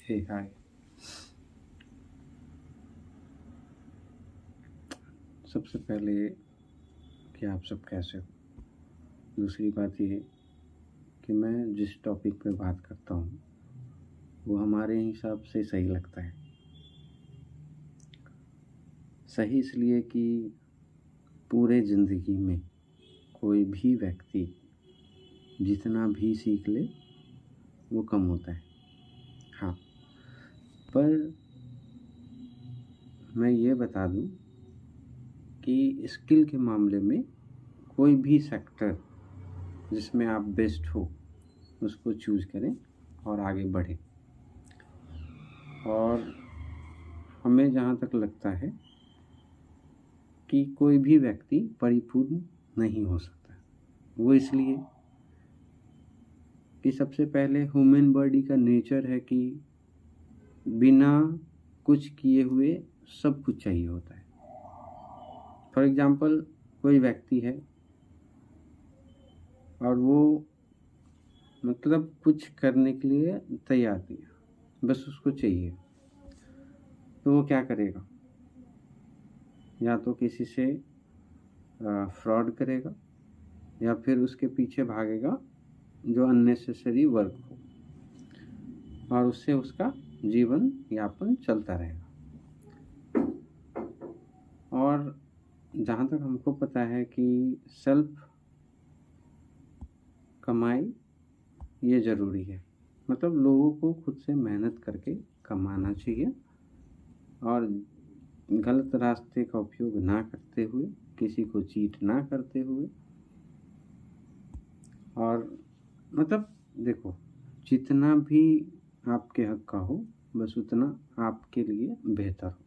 हे हाय। सबसे पहले कि आप सब कैसे हो। दूसरी बात ये कि मैं जिस टॉपिक पे बात करता हूँ वो हमारे हिसाब से सही लगता है। सही इसलिए कि पूरे ज़िंदगी में कोई भी व्यक्ति जितना भी सीख ले वो कम होता है। हाँ, पर मैं ये बता दूँ कि स्किल के मामले में कोई भी सेक्टर जिसमें आप बेस्ट हो उसको चूज़ करें और आगे बढ़ें। और हमें जहाँ तक लगता है कि कोई भी व्यक्ति परिपूर्ण नहीं हो सकता। वो इसलिए कि सबसे पहले ह्यूमन बॉडी का नेचर है कि बिना कुछ किए हुए सब कुछ चाहिए होता है। फॉर एग्ज़ाम्पल कोई व्यक्ति है और वो मतलब कुछ करने के लिए तैयार नहीं है, बस उसको चाहिए, तो वो क्या करेगा? या तो किसी से फ्रॉड करेगा या फिर उसके पीछे भागेगा जो अननेसेसरी वर्क हो और उससे उसका जीवन यापन चलता रहेगा। और जहाँ तक हमको पता है कि सेल्फ कमाई ये ज़रूरी है, मतलब लोगों को खुद से मेहनत करके कमाना चाहिए और गलत रास्ते का उपयोग ना करते हुए, किसी को चीट ना करते हुए। और मतलब देखो, जितना भी आपके हक का हो बस उतना आपके लिए बेहतर हो,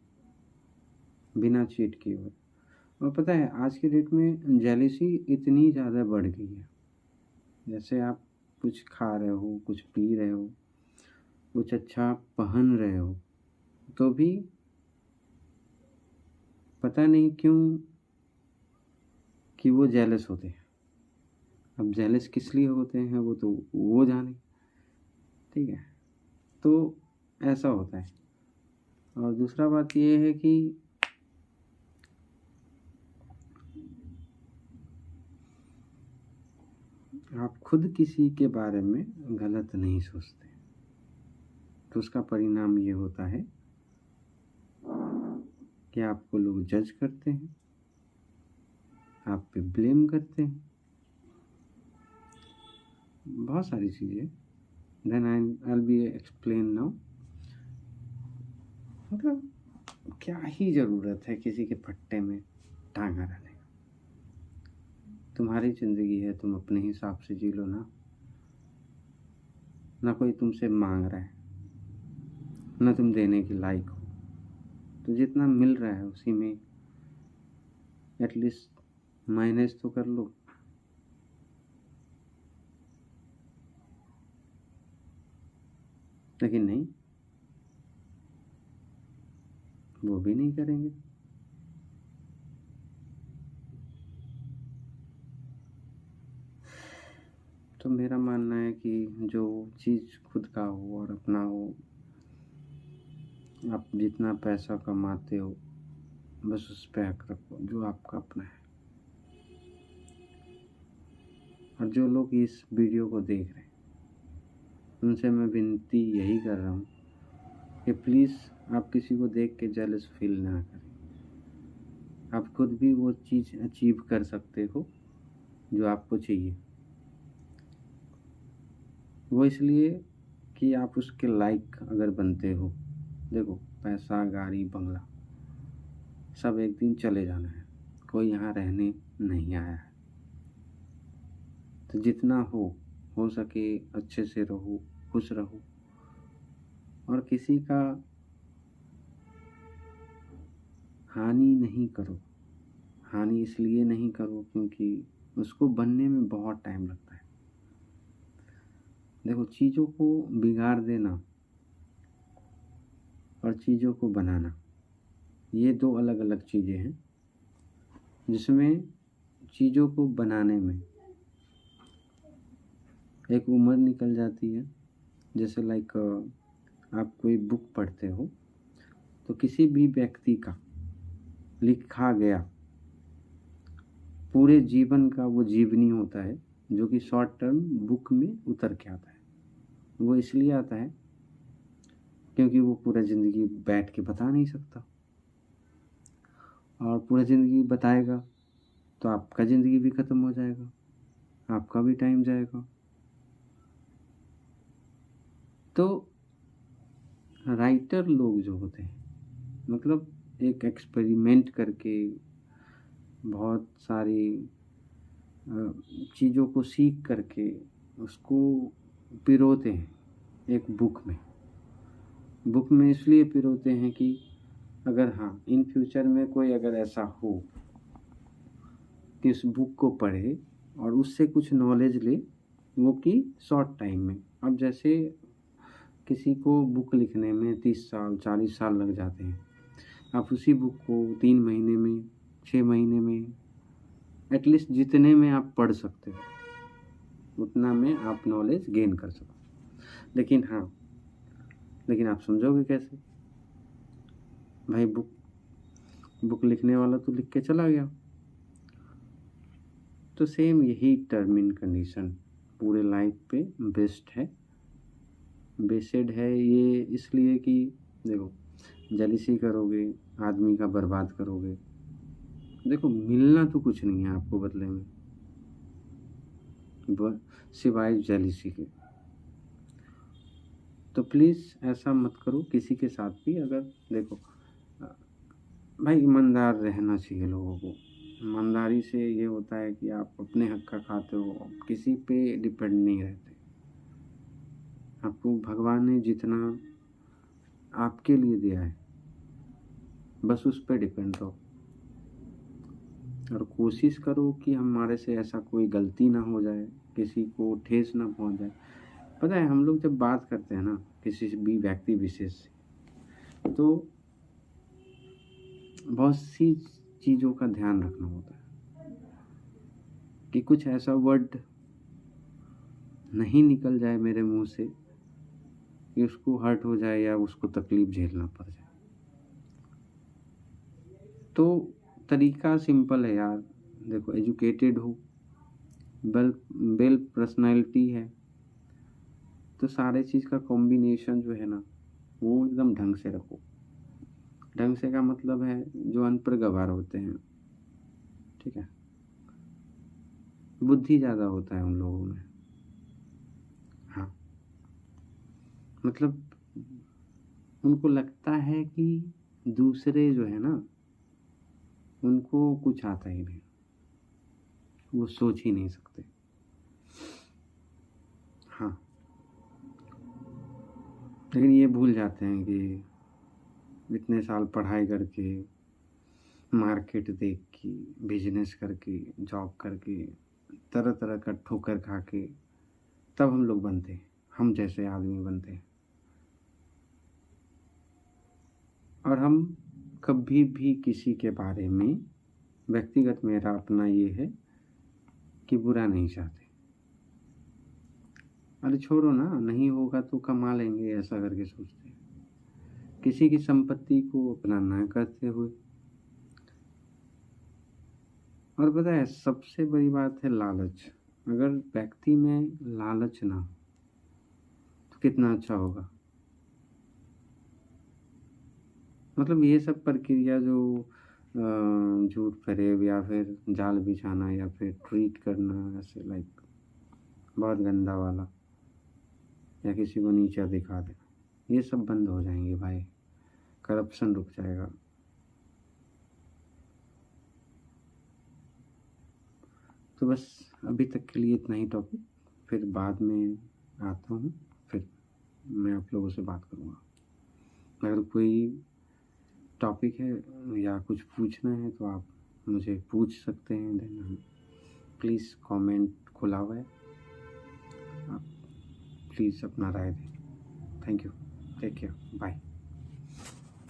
बिना चीट किए हुए। और पता है आज के डेट में जेलिसी इतनी ज़्यादा बढ़ गई है। जैसे आप कुछ खा रहे हो, कुछ पी रहे हो, कुछ अच्छा पहन रहे हो, तो भी पता नहीं क्यों कि वो जेलस होते हैं। अब जेलस किस लिए होते हैं वो तो वो जाने, ठीक है। तो ऐसा होता है। और दूसरा बात ये है कि आप खुद किसी के बारे में गलत नहीं सोचते, तो उसका परिणाम ये होता है कि आपको लोग जज करते हैं, आप पे ब्लेम करते हैं, बहुत सारी चीज़ें। Then I be explain now. मतलब क्या ही ज़रूरत है किसी के पट्टे में टांगा रहने का। तुम्हारी ज़िंदगी है, तुम अपने हिसाब से जी लो ना कोई तुमसे मांग रहा है, ना तुम देने के लायक हो। तो जितना मिल रहा है उसी में एटलीस्ट मैनेज तो कर लो। लेकिन नहीं, वो भी नहीं करेंगे। तो मेरा मानना है कि जो चीज़ खुद का हो और अपना हो, आप जितना पैसा कमाते हो बस उस पे हक रखो जो आपका अपना है। और जो लोग इस वीडियो को देख रहे हैं उनसे मैं विनती यही कर रहा हूँ कि प्लीज़ आप किसी को देख के जेलस फील ना करें। आप खुद भी वो चीज़ अचीव कर सकते हो जो आपको चाहिए। वो इसलिए कि आप उसके लायक अगर बनते हो। देखो, पैसा, गाड़ी, बंगला सब एक दिन चले जाना है, कोई यहाँ रहने नहीं आया है। तो जितना हो सके अच्छे से रहो, खुश रहो और किसी का हानि नहीं करो। हानि इसलिए नहीं करो क्योंकि उसको बनने में बहुत टाइम लगता है। देखो, चीज़ों को बिगाड़ देना और चीज़ों को बनाना ये दो अलग अलग चीज़ें हैं, जिसमें चीज़ों को बनाने में एक उम्र निकल जाती है। जैसे लाइक आप कोई बुक पढ़ते हो तो किसी भी व्यक्ति का लिखा गया पूरे जीवन का वो जीवनी होता है जो कि शॉर्ट टर्म बुक में उतर के आता है। वो इसलिए आता है क्योंकि वो पूरा ज़िंदगी बैठ के बता नहीं सकता, और पूरा ज़िंदगी बताएगा तो आपका ज़िंदगी भी ख़त्म हो जाएगा, आपका भी टाइम जाएगा। तो राइटर लोग जो होते हैं, मतलब एक एक्सपेरिमेंट करके बहुत सारी चीज़ों को सीख करके उसको पिरोते हैं एक बुक में इसलिए पिरोते हैं कि अगर हाँ इन फ्यूचर में कोई अगर ऐसा हो कि इस बुक को पढ़े और उससे कुछ नॉलेज ले, वो कि शॉर्ट टाइम में। अब जैसे किसी को बुक लिखने में 30 साल 40 साल लग जाते हैं, आप उसी बुक को 3 महीने में 6 महीने में एटलीस्ट जितने में आप पढ़ सकते हो उतना में आप नॉलेज गेन कर सकते। लेकिन आप समझोगे कैसे? भाई बुक लिखने वाला तो लिख के चला गया। तो सेम यही टर्म एंड कंडीशन पूरे लाइफ पे बेस्ड है ये, इसलिए कि देखो जेलिसी करोगे आदमी का बर्बाद करोगे। देखो मिलना तो कुछ नहीं है आपको बदले में सिवाय जेलिसी के। तो प्लीज़ ऐसा मत करो किसी के साथ भी। अगर देखो भाई ईमानदार रहना चाहिए लोगों को। ईमानदारी से ये होता है कि आप अपने हक का खाते हो, किसी पे डिपेंड नहीं रहते। आपको भगवान ने जितना आपके लिए दिया है बस उस पर डिपेंड रहो, और कोशिश करो कि हमारे से ऐसा कोई गलती ना हो जाए, किसी को ठेस ना पहुंच जाए। पता है हम लोग जब बात करते हैं ना किसी भी व्यक्ति विशेष से, तो बहुत सी चीज़ों का ध्यान रखना होता है कि कुछ ऐसा वर्ड नहीं निकल जाए मेरे मुंह से कि उसको हर्ट हो जाए या उसको तकलीफ झेलना पड़ जाए। तो तरीका सिंपल है यार। देखो एजुकेटेड हो, वेल पर्सनैलिटी है, तो सारे चीज़ का कॉम्बिनेशन जो है ना वो एकदम ढंग से रखो। ढंग से का मतलब है जो अनपढ़ गवार होते हैं, ठीक है, बुद्धि ज़्यादा होता है उन लोगों में। हाँ मतलब उनको लगता है कि दूसरे जो है ना उनको कुछ आता ही नहीं, वो सोच ही नहीं सकते। हाँ लेकिन ये भूल जाते हैं कि इतने साल पढ़ाई करके, मार्केट देख के, बिजनेस करके, जॉब करके, तरह तरह का ठोकर खा के तब हम लोग बनते हैं, हम जैसे आदमी बनते हैं। और हम कभी भी किसी के बारे में, व्यक्तिगत मेरा अपना ये है कि बुरा नहीं चाहते। अरे छोड़ो ना, नहीं होगा तो कमा लेंगे ऐसा करके सोचते हैं, किसी की संपत्ति को अपना ना करते हुए। और पता है सबसे बड़ी बात है लालच। अगर व्यक्ति में लालच ना हो तो कितना अच्छा होगा। मतलब ये सब प्रक्रिया जो झूठ फरेब या फिर जाल बिछाना या फिर ट्रीट करना ऐसे लाइक बहुत गंदा वाला, या किसी को नीचा दिखा देना, ये सब बंद हो जाएंगे भाई, करप्शन रुक जाएगा। तो बस अभी तक के लिए इतना ही टॉपिक, फिर बाद में आता हूँ, फिर मैं आप लोगों से बात करूँगा। अगर कोई टॉपिक है या कुछ पूछना है तो आप मुझे पूछ सकते हैं। देन प्लीज़ कमेंट खुला हुआ है, आप प्लीज़ अपना राय दें। Thank you, take care, bye.